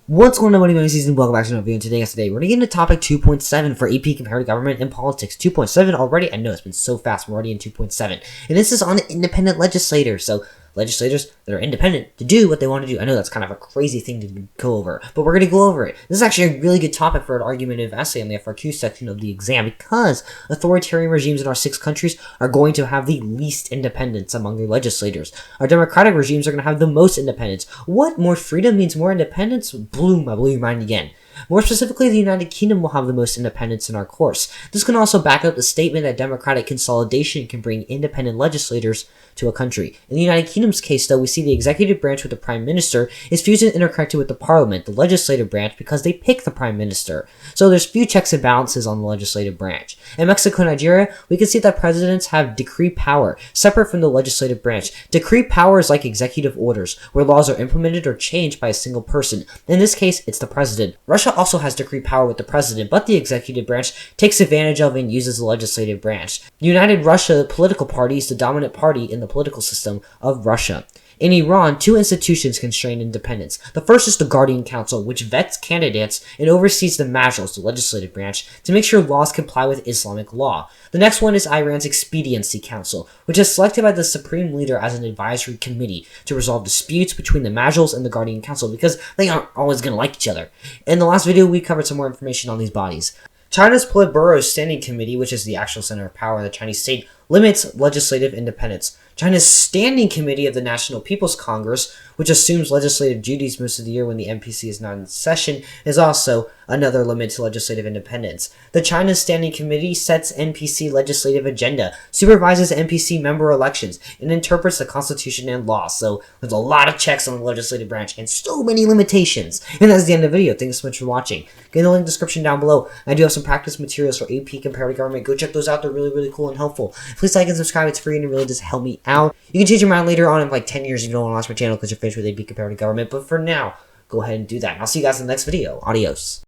What's going on, everybody? My name is Eason. Welcome back to another video. And today we're going to get into topic 2.7 for AP Comparative Government and Politics. 2.7 already? I know, it's been so fast. We're already in 2.7. And this is on independent legislators. So, legislators that are independent to do what they want to do. I know that's kind of a crazy thing to go over, but we're going to go over it. This is actually a really good topic for an argumentative essay on the FRQ section of the exam, because authoritarian regimes in our 6 countries are going to have the least independence among their legislators. Our democratic regimes are going to have the most independence. What? More freedom means more independence? Bloom, I blew your mind again. More specifically, the United Kingdom will have the most independence in our course. This can also back up the statement that democratic consolidation can bring independent legislators to a country. In the United Kingdom's case, though, we see the executive branch with the Prime Minister is fused and interconnected with the Parliament, the legislative branch, because they pick the Prime Minister. So there's few checks and balances on the legislative branch. In Mexico and Nigeria, we can see that presidents have decree power, separate from the legislative branch. Decree power is like executive orders, where laws are implemented or changed by a single person. In this case, it's the president. Russia also has decree power with the president, but the executive branch takes advantage of and uses the legislative branch. The United Russia political party is the dominant party in the political system of Russia. In Iran, 2 institutions constrain independence. The first is the Guardian Council, which vets candidates and oversees the majlis, the legislative branch, to make sure laws comply with Islamic law. The next one is Iran's Expediency Council, which is selected by the supreme leader as an advisory committee to resolve disputes between the majlis and the Guardian Council, because they aren't always going to like each other. In the last video, we covered some more information on these bodies. China's Politburo Standing Committee, which is the actual center of power in the Chinese state, limits legislative independence. China's Standing Committee of the National People's Congress, which assumes legislative duties most of the year when the NPC is not in session, is also another limit to legislative independence. The China's Standing Committee sets NPC legislative agenda, supervises NPC member elections, and interprets the Constitution and law. So there's a lot of checks on the legislative branch and so many limitations. And that's the end of the video. Thanks so much for watching. Get in the link in the description down below. I do have some practice materials for AP Comparative Government. Go check those out. They're really, really cool and helpful. Please like and subscribe. It's free and it really does help me out. You can change your mind later on in like 10 years if you don't want to watch my channel because you're finished with AP Comparative Government. But for now, go ahead and do that. And I'll see you guys in the next video. Adios.